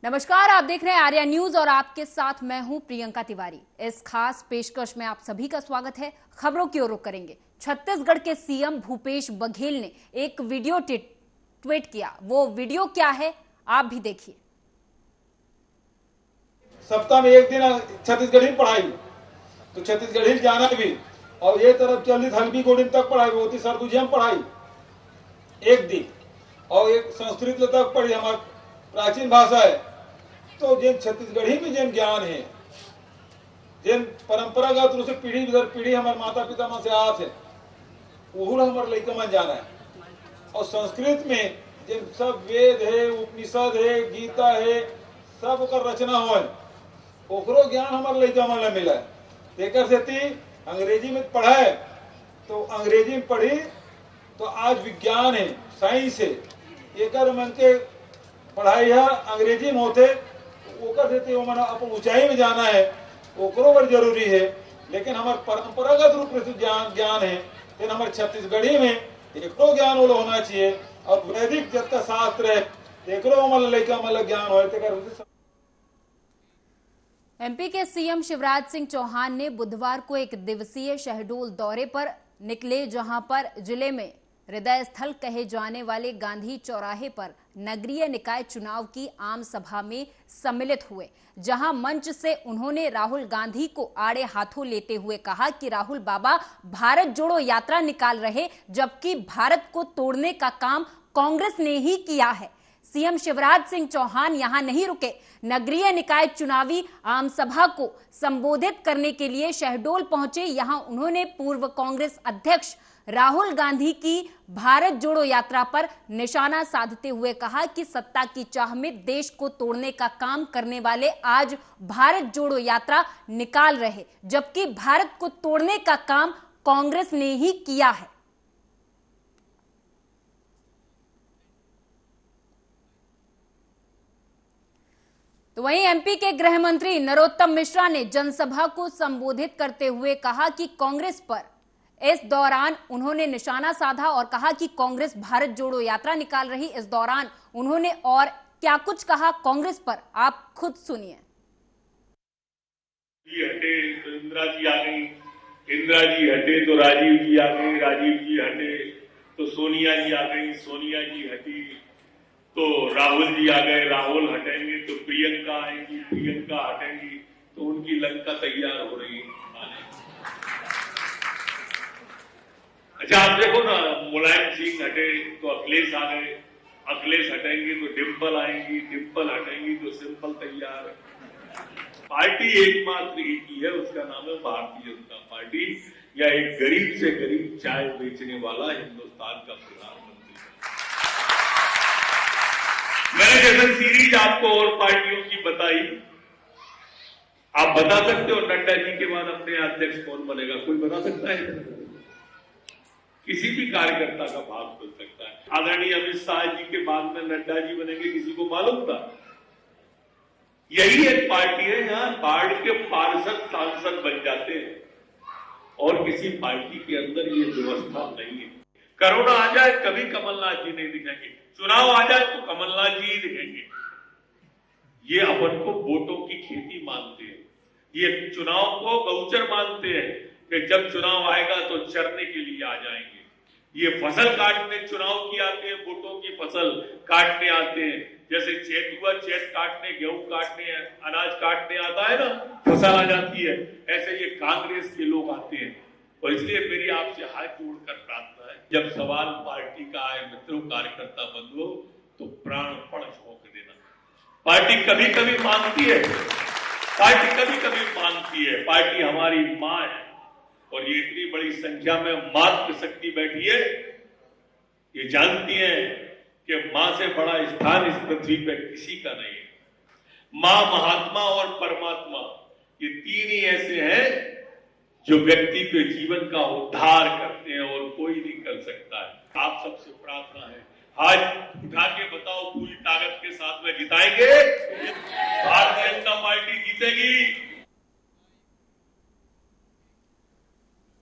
नमस्कार, आप देख रहे हैं आर्या न्यूज और आपके साथ मैं हूं प्रियंका तिवारी। इस खास पेशकश में आप सभी का स्वागत है। खबरों की ओर रुख करेंगे। छत्तीसगढ़ के सीएम भूपेश बघेल ने एक वीडियो ट्वीट किया। वो वीडियो क्या है आप भी देखिए। सप्ताह में एक दिन छत्तीसगढ़ी पढ़ाई तो छत्तीसगढ़ी जाना भी, और ये तरफ चली हल्बी गोडिन तक पढ़ाई होती, सरगुजिया पढ़ाई एक दिन, और एक संस्कृत तक पढ़ी, हमारी प्राचीन भाषा है। तो जिन छत्तीसगढ़ी में जिन ज्ञान है, जिन परंपरागत रूप से पीढ़ी दर पीढ़ी हमारे माता पिता में से आत है, वो हमारे लड़का में जाना है। और संस्कृत में जिन सब वेद है, उपनिषद है, गीता है, सब का रचना हो, ओकरो ज्ञान हमारे लड़का में मिला है। एक से अंग्रेजी में पढ़ा है तो अंग्रेजी में पढ़ी तो आज विज्ञान है, साइंस है, एक मन के पढ़ाई है अंग्रेजी में होते, ओकर देते मन अपन ऊंचाई में जाना है, ओकरो बर जरूरी है। लेकिन हमारे परंपरागत रूप से ज्ञान है, लेकिन हमारे छत्तीसगढ़ी में एकरो ज्ञान वो होना चाहिए। और वैदिक जितना शास्त्र है एकरो मतलब लड़का मतलब ज्ञान हो। एमपी के सीएम शिवराज सिंह चौहान ने बुधवार को एक दिवसीय शहडोल दौरे पर निकले, जहां पर जिले में हृदय स्थल कहे जाने वाले गांधी चौराहे पर नगरीय निकाय चुनाव की आम सभा में सम्मिलित हुए, जहां मंच से उन्होंने राहुल गांधी को आड़े हाथों लेते हुए कहा कि राहुल बाबा भारत जोड़ो यात्रा निकाल रहे, जबकि भारत को तोड़ने का काम कांग्रेस ने ही किया है। सीएम शिवराज सिंह चौहान यहां नहीं रुके। नगरीय निकाय चुनावी आम सभा को संबोधित करने के लिए शहडोल पहुंचे। यहां उन्होंने पूर्व कांग्रेस अध्यक्ष राहुल गांधी की भारत जोड़ो यात्रा पर निशाना साधते हुए कहा कि सत्ता की चाह में देश को तोड़ने का काम करने वाले आज भारत जोड़ो यात्रा निकाल रहे, जबकि भारत को तोड़ने का काम कांग्रेस ने ही किया है। तो वहीं एमपी के गृह मंत्री नरोत्तम मिश्रा ने जनसभा को संबोधित करते हुए कहा कि कांग्रेस पर इस दौरान उन्होंने निशाना साधा और कहा कि कांग्रेस भारत जोड़ो यात्रा निकाल रही। इस दौरान उन्होंने और क्या कुछ कहा कांग्रेस पर, आप खुद सुनिए। हटे तो इंदिरा जी आ गई, इंदिरा जी हटे तो राजीव जी आ गए, राजीव जी हटे तो सोनिया जी आ गई, सोनिया जी हटी तो राहुल जी आ गए, राहुल हटेंगे तो प्रियंका आएंगी, प्रियंका हटेंगी तो उनकी लंका तैयार हो रही है। अच्छा, आप देखो ना, मुलायम सिंह हटे तो अखिलेश आ गए, अखिलेश हटेंगे तो डिम्पल आएंगी, डिम्पल हटेंगी तो सिंपल तैयार। पार्टी एकमात्र एक ही है, उसका नाम है भारतीय जनता पार्टी, या एक गरीब से गरीब चाय बेचने वाला हिंदुस्तान का प्रधानमंत्री। मैंने जैसे सीरीज आपको और पार्टियों की बताई, आप बता सकते हो नड्डा जी के बाद अपने अध्यक्ष कौन बनेगा? कोई बता सकता है? किसी भी कार्यकर्ता का भाग खुल सकता है। आदरणीय अमित शाह जी के बाद में नड्डा जी बनेंगे, किसी को मालूम था? यही एक पार्टी है जहां बाढ़ के पार्षद सांसद बन जाते हैं, और किसी पार्टी के अंदर ये व्यवस्था नहीं है। कोरोना आ जाए कभी कमलनाथ जी नहीं दिखेंगे, चुनाव आ जाए तो कमलनाथ जी ही दिखेंगे। ये अपन को वोटों की खेती मानते हैं, ये चुनाव को गौचर मानते हैं कि जब चुनाव आएगा तो चरने के लिए आ जाएंगे। ये फसल काटने चुनाव की आते हैं, वोटों की फसल काटने आते हैं। जैसे चैत हुआ, चैत काटने, गेहूं काटने, अनाज काटने आता है ना, फसल आ जाती है, ऐसे ये कांग्रेस के लोग आते हैं। और इसलिए मेरी आपसे हाथ जोड़कर प्रार्थना है, जब सवाल पार्टी का आए, मित्रों कार्यकर्ता बंधुओं, तो प्राणपण झोंक देना। पार्टी कभी कभी मानती है, पार्टी कभी कभी मानती है, पार्टी हमारी मां है, और ये इतनी बड़ी संख्या में मातृशक्ति बैठी है, ये जानती है कि मां से बड़ा स्थान इस पृथ्वी पर किसी का नहीं है। मां, महात्मा और परमात्मा, ये तीन ही ऐसे हैं जो व्यक्ति के जीवन का उद्धार करते हैं, और कोई नहीं कर सकता है। आप सबसे प्रार्थना है, हाथ उठा के बताओ, पूरी ताकत के साथ में जिताएंगे, भारतीय जनता पार्टी जीतेगी।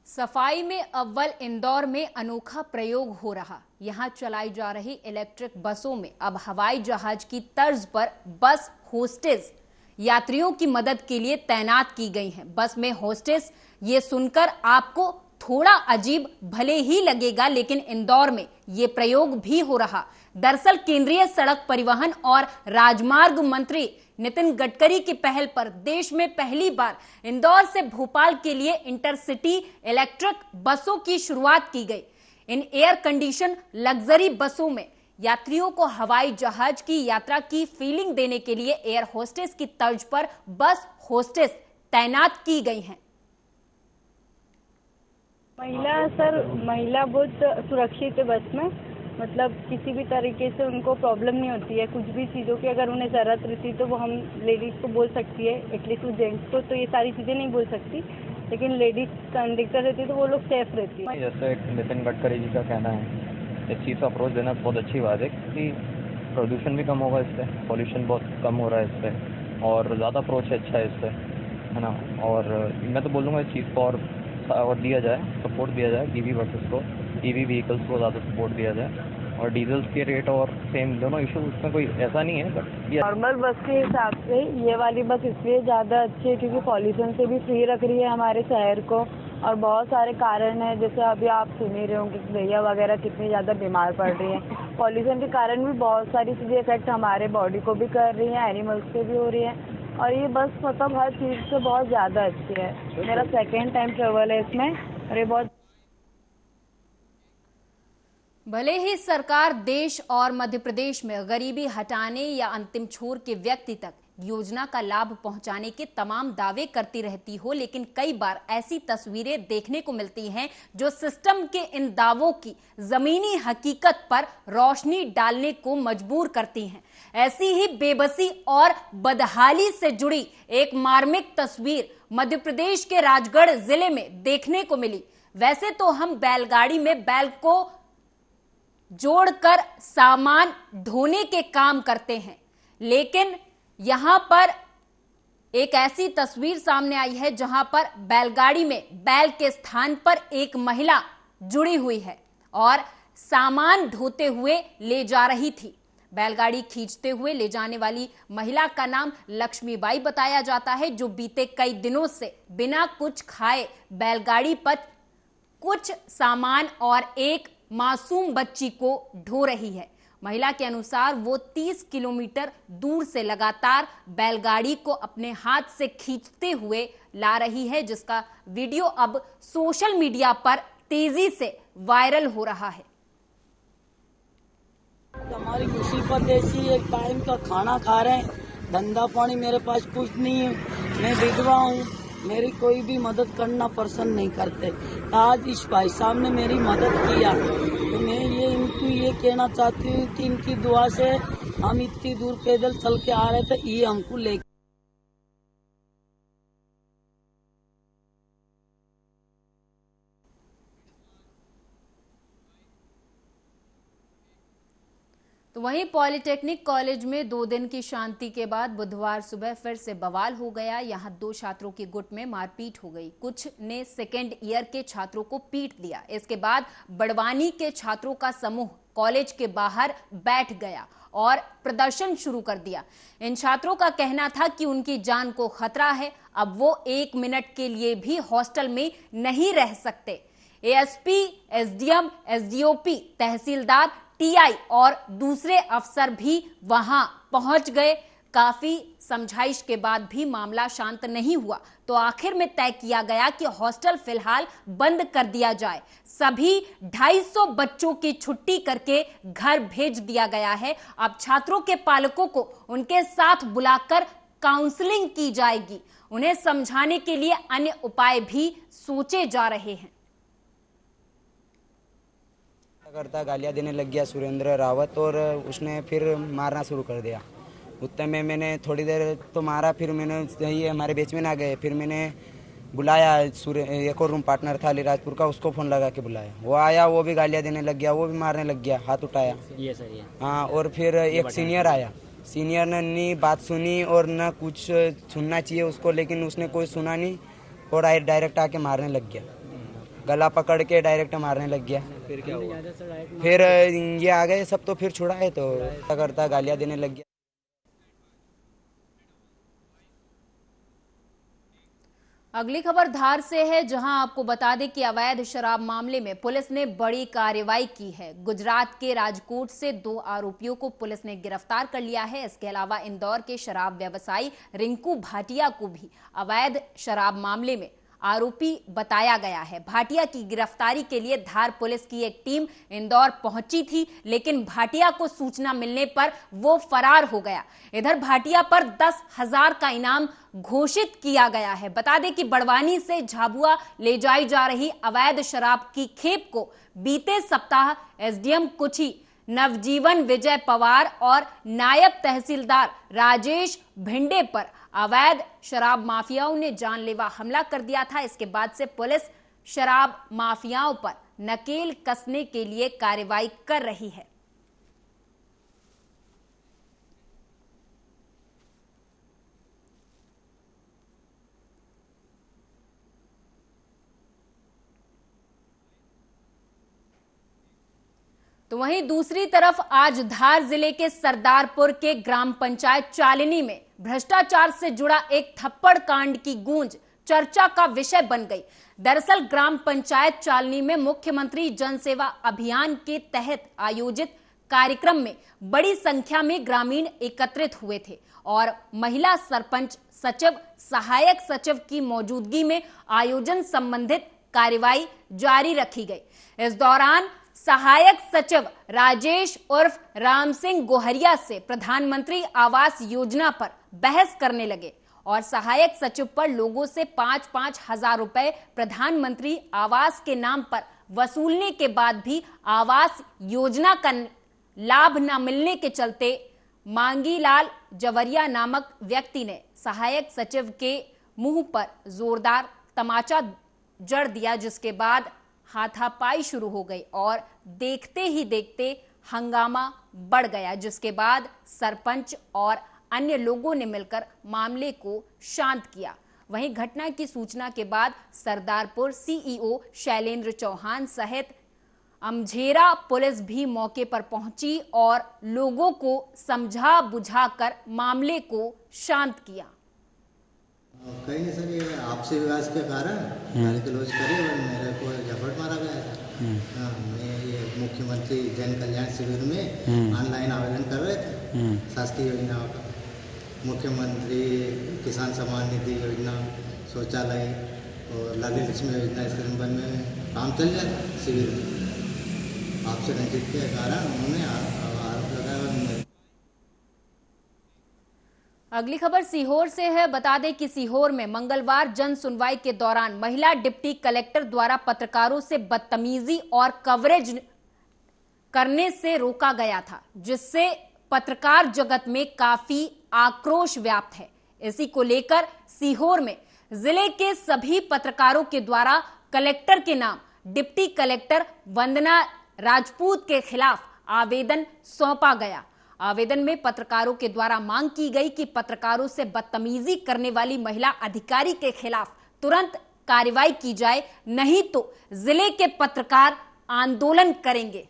सफाई में अव्वल इंदौर में अनोखा प्रयोग हो रहा। यहां चलाई जा रही इलेक्ट्रिक बसों में अब हवाई जहाज की तर्ज पर बस होस्टेस यात्रियों की मदद के लिए तैनात की गई हैं। बस में होस्टेस, ये सुनकर आपको थोड़ा अजीब भले ही लगेगा, लेकिन इंदौर में ये प्रयोग भी हो रहा। दरअसल केंद्रीय सड़क परिवहन और राजमार्ग मंत्री नितिन गडकरी की पहल पर देश में पहली बार इंदौर से भोपाल के लिए इंटरसिटी इलेक्ट्रिक बसों की शुरुआत की गई। इन एयर कंडीशन लग्जरी बसों में यात्रियों को हवाई जहाज की यात्रा की फीलिंग देने के लिए एयर होस्टेस की तर्ज पर बस होस्टेस तैनात की गई हैं। महिला बहुत सुरक्षित है बस में, मतलब किसी भी तरीके से उनको प्रॉब्लम नहीं होती है। कुछ भी चीज़ों की अगर उन्हें ज़रूरत रहती तो वो हम लेडीज़ को बोल सकती है, एटलीस्ट वो जेंट्स को तो ये सारी चीज़ें नहीं बोल सकती, लेकिन लेडीज़ कंडक्टर रहती है तो वो लोग सेफ रहती है। जैसे नितिन गडकरी जी का कहना है, इस चीज़ का अप्रोच देना बहुत अच्छी बात है, क्योंकि प्रदूषण भी कम होगा इससे, पॉल्यूशन बहुत कम हो रहा है इससे, और ज़्यादा अप्रोच अच्छा है इससे, है ना। और मैं तो बोलूँगा इस चीज़ को और दिया जाए, सपोर्ट दिया जाए ईवी बसेस को, ईवी व्हीकल्स को ज़्यादा सपोर्ट दिया जाए, और डीजल्स के रेट और सेम दोनों इशू, उसमें कोई ऐसा नहीं है। बट नॉर्मल बस के हिसाब से ये वाली बस इसलिए ज़्यादा अच्छी है क्योंकि पॉल्यूशन से भी फ्री रख रही है हमारे शहर को, और बहुत सारे कारण हैं, जैसे अभी आप सुन ही रहे होंगे कि भैया वगैरह कितनी ज़्यादा बीमार पड़ रही हैं। पॉल्यूशन के कारण भी बहुत सारी चीज़ें इफेक्ट हमारे बॉडी को भी कर रही हैं, एनिमल्स पे भी हो रही है, और ये बस मतलब हर चीज़ से बहुत ज़्यादा अच्छी है। मेरा सेकेंड टाइम ट्रेवल है इसमें, और ये बहुत। भले ही सरकार देश और मध्य प्रदेश में गरीबी हटाने या अंतिम छोर के व्यक्ति तक योजना का लाभ पहुंचाने के तमाम दावे करती रहती हो, लेकिन कई बार ऐसी तस्वीरें देखने को मिलती हैं जो सिस्टम के इन दावों की जमीनी हकीकत पर रोशनी डालने को मजबूर करती हैं। ऐसी ही बेबसी और बदहाली से जुड़ी एक मार्मिक तस्वीर मध्य प्रदेश के राजगढ़ जिले में देखने को मिली। वैसे तो हम बैलगाड़ी में बैल को जोड़कर सामान ढोने के काम करते हैं, लेकिन यहां पर एक ऐसी तस्वीर सामने आई है जहां पर बैलगाड़ी में बैल के स्थान पर एक महिला जुड़ी हुई है और सामान ढोते हुए ले जा रही थी। बैलगाड़ी खींचते हुए ले जाने वाली महिला का नाम लक्ष्मीबाई बताया जाता है, जो बीते कई दिनों से बिना कुछ खाए बैलगाड़ी पर कुछ सामान और एक मासूम बच्ची को ढो रही है। महिला के अनुसार वो 30 किलोमीटर दूर से लगातार बैलगाड़ी को अपने हाथ से खींचते हुए ला रही है, जिसका वीडियो अब सोशल मीडिया पर तेजी से वायरल हो रहा है। हमारी मुसीबत ऐसी, एक टाइम का खाना खा रहे हैं, धंधा पानी मेरे पास कुछ नहीं है, मैं विधवा हूँ, मेरी कोई भी मदद करना पसंद नहीं करते। आज इस भाई साहब ने मेरी मदद किया, तो मैं इनको ये कहना चाहती हूँ कि इनकी दुआ से हम इतनी दूर पैदल चल के आ रहे थे, ये हमको ले। तो वहीं पॉलिटेक्निक कॉलेज में 2 दिन की शांति के बाद बुधवार सुबह फिर से बवाल हो गया। यहां 2 छात्रों की गुट में मारपीट हो गई। कुछ ने सेकेंड ईयर के छात्रों को पीट दिया। इसके बाद बड़वानी के छात्रों का समूह कॉलेज के बाहर बैठ गया और प्रदर्शन शुरू कर दिया। इन छात्रों का कहना था कि उनकी जान को खतरा है, अब वो 1 मिनट के लिए भी हॉस्टल में नहीं रह सकते। एएसपी, एसडीएम, एसडीओपी, तहसीलदार, टीआई और दूसरे अफसर भी वहां पहुंच गए। काफी समझाइश के बाद भी मामला शांत नहीं हुआ, तो आखिर में तय किया गया कि हॉस्टल फिलहाल बंद कर दिया जाए। सभी 250 बच्चों की छुट्टी करके घर भेज दिया गया है। अब छात्रों के पालकों को उनके साथ बुलाकर काउंसलिंग की जाएगी। उन्हें समझाने के लिए अन्य उपाय भी सोचे जा रहे हैं। करता गालियाँ देने लग गया सुरेंद्र रावत, और उसने फिर मारना शुरू कर दिया। उतने में मैंने थोड़ी देर तो मारा, फिर मैंने यही हमारे बेच में ना गए, फिर मैंने बुलाया एक और रूम पार्टनर था अलीराजपुर का, उसको फ़ोन लगा के बुलाया। वो आया, वो भी गालियाँ देने लग गया, वो भी मारने लग गया, हाथ उठाया। ये सही है। हाँ, और फिर एक सीनियर आया, सीनियर ने नहीं बात सुनी और ना कुछ सुनना चाहिए उसको, लेकिन उसने कोई सुना नहीं और डायरेक्ट आके मारने लग गया। गला पकड़ के डायरेक्ट मारने लग गया। फिर क्या हुआ? फिर ये आ गए सब, तो फिर छुड़ाए तो करता गालियाँ देने लग गया। अगली खबर धार से है, जहां आपको बता दें कि अवैध शराब मामले में पुलिस ने बड़ी कार्रवाई की है। गुजरात के राजकोट से 2 आरोपियों को पुलिस ने गिरफ्तार कर लिया है। इसके अलावा इंदौर के शराब व्यवसायी रिंकू भाटिया को भी अवैध शराब मामले में आरोपी बताया गया है। भाटिया की गिरफ्तारी के लिए धार पुलिस की एक टीम इंदौर पहुंची थी, लेकिन भाटिया को सूचना मिलने पर वो फरार हो गया। इधर भाटिया पर 10,000 का इनाम घोषित किया गया है। बता दें कि बड़वानी से झाबुआ ले जाई जा रही अवैध शराब की खेप को बीते सप्ताह एसडीएम कुची नवजीवन विजय पवार और नायब तहसीलदार राजेश भिंडे पर अवैध शराब माफियाओं ने जानलेवा हमला कर दिया था। इसके बाद से पुलिस शराब माफियाओं पर नकेल कसने के लिए कार्रवाई कर रही है। तो वहीं दूसरी तरफ आज धार जिले के सरदारपुर के ग्राम पंचायत चालिनी में भ्रष्टाचार से जुड़ा एक थप्पड़ कांड की गूंज चर्चा का विषय बन गई। दरअसल ग्राम पंचायत चालिनी में मुख्यमंत्री जन सेवा अभियान के तहत आयोजित कार्यक्रम में बड़ी संख्या में ग्रामीण एकत्रित हुए थे और महिला सरपंच सचिव, सहायक सचिव की मौजूदगी में आयोजन संबंधित कार्यवाही जारी रखी गई। इस दौरान सहायक सचिव राजेश उर्फ राम सिंह गोहरिया से प्रधानमंत्री आवास योजना पर बहस करने लगे और सहायक सचिव पर लोगों से 5-5 हजार रुपए प्रधानमंत्री आवास के नाम पर वसूलने के बाद भी आवास योजना का लाभ न मिलने के चलते मांगीलाल जवरिया नामक व्यक्ति ने सहायक सचिव के मुंह पर जोरदार तमाचा जड़ दिया, जिसके बाद हाथापाई शुरू हो गई और देखते ही देखते हंगामा बढ़ गया, जिसके बाद सरपंच और अन्य लोगों ने मिलकर मामले को शांत किया। वहीं घटना की सूचना के बाद सरदारपुर सीईओ शैलेंद्र चौहान सहित अमझेरा पुलिस भी मौके पर पहुंची और लोगों को समझा बुझाकर मामले को शांत किया। कहीं नहीं सर, ये आपसी विकास के कारण गाली गलौज करे और मेरे को झपट मारा गया था। मैं ये मुख्यमंत्री जन कल्याण शिविर में ऑनलाइन आवेदन कर रहे थे शासकीय योजनाओं का, मुख्यमंत्री किसान सम्मान निधि योजना, शौचालय और लाली लक्ष्मी योजना, इस संबंध में काम चल रहा था शिविर में। आपसे रंजित के कारण उन्होंने आरोप लगाया। अगली खबर सीहोर से है। बता दें कि सीहोर में मंगलवार जन सुनवाई के दौरान महिला डिप्टी कलेक्टर द्वारा पत्रकारों से बदतमीजी और कवरेज करने से रोका गया था, जिससे पत्रकार जगत में काफी आक्रोश व्याप्त है। इसी को लेकर सीहोर में जिले के सभी पत्रकारों के द्वारा कलेक्टर के नाम डिप्टी कलेक्टर वंदना राजपूत के खिलाफ आवेदन सौंपा गया। आवेदन में पत्रकारों के द्वारा मांग की गई कि पत्रकारों से बदतमीजी करने वाली महिला अधिकारी के खिलाफ तुरंत कार्रवाई की जाए, नहीं तो जिले के पत्रकार आंदोलन करेंगे।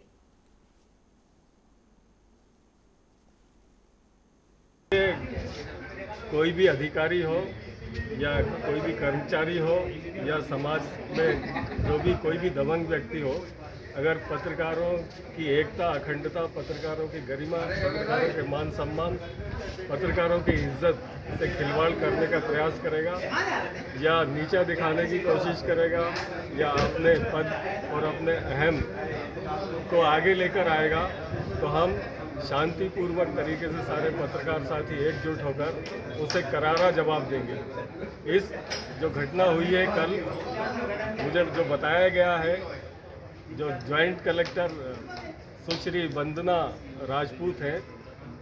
कोई भी अधिकारी हो या कोई भी कर्मचारी हो या समाज में जो भी कोई भी दबंग व्यक्ति हो, अगर पत्रकारों की एकता, अखंडता, पत्रकारों की गरिमा, पत्रकारों के मान सम्मान, पत्रकारों की इज्जत से खिलवाड़ करने का प्रयास करेगा या नीचा दिखाने की कोशिश करेगा या अपने पद और अपने अहम को आगे लेकर आएगा, तो हम शांतिपूर्वक तरीके से सारे पत्रकार साथी एकजुट होकर उसे करारा जवाब देंगे। इस जो घटना हुई है कल, मुझे जो बताया गया है, जो ज्वाइंट कलेक्टर सुश्री वंदना राजपूत है,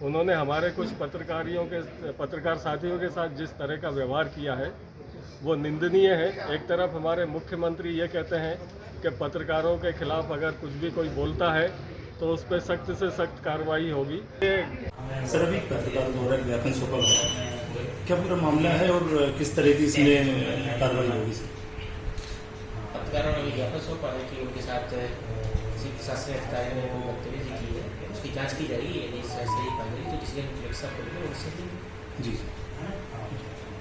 उन्होंने हमारे कुछ पत्रकार साथियों के साथ जिस तरह का व्यवहार किया है वो निंदनीय है। एक तरफ हमारे मुख्यमंत्री ये कहते हैं कि पत्रकारों के खिलाफ अगर कुछ भी कोई बोलता है तो उस पर सख्त से सख्त कार्रवाई होगी। सर, अभी पत्रकारों द्वारा ज्ञापन सौंपा गया, क्या पूरा मामला है और किस तरह की इसमें कार्रवाई होगी? पत्रकारों ने ज्ञापन सौंपा है कि उनके साथ किसी प्रशासनिक अधिकारी ने कोई बदतमीजी की है, उसकी जांच की जाएगी। यदि सही पाई गई तो जिसके सुरक्षा करेंगे उससे। जी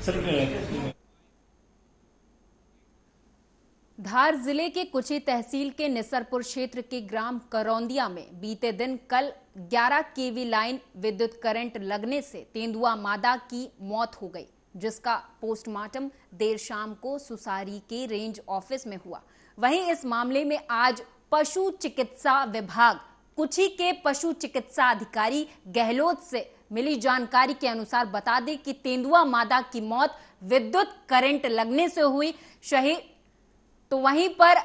सर, धार जिले के कुची तहसील के निसरपुर क्षेत्र के ग्राम करौंदिया में बीते दिन कल 11 केवी लाइन विद्युत करंट लगने से तेंदुआ मादा की मौत हो गई, जिसका पोस्टमार्टम देर शाम को सुसारी के रेंज ऑफिस में हुआ। वहीं इस मामले में आज पशु चिकित्सा विभाग कुची के पशु चिकित्सा अधिकारी गहलोत से मिली जानकारी के अनुसार बता दें कि तेंदुआ मादा की मौत विद्युत करंट लगने से हुई। तो वहीं पर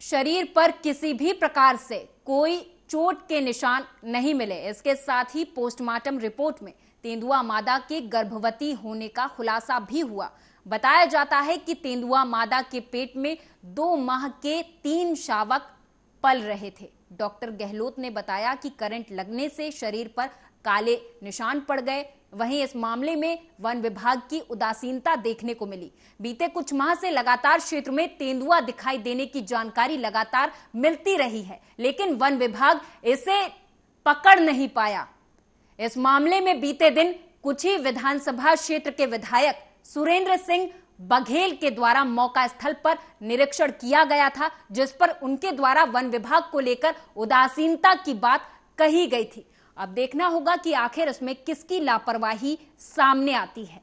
शरीर पर किसी भी प्रकार से कोई चोट के निशान नहीं मिले। इसके साथ ही पोस्टमार्टम रिपोर्ट में तेंदुआ मादा के गर्भवती होने का खुलासा भी हुआ। बताया जाता है कि तेंदुआ मादा के पेट में 2 माह के 3 शावक पल रहे थे। डॉक्टर गहलोत ने बताया कि करंट लगने से शरीर पर काले निशान पड़ गए। वहीं इस मामले में वन विभाग की उदासीनता देखने को मिली। बीते कुछ माह से लगातार क्षेत्र में तेंदुआ दिखाई देने की जानकारी लगातार मिलती रही है, लेकिन वन विभाग इसे पकड़ नहीं पाया। इस मामले में बीते दिन कुची विधानसभा क्षेत्र के विधायक सुरेंद्र सिंह बघेल के द्वारा मौका स्थल पर निरीक्षण किया गया था, जिस पर उनके द्वारा वन विभाग को लेकर उदासीनता की बात कही गई थी। अब देखना होगा कि आखिर इसमें किसकी लापरवाही सामने आती है।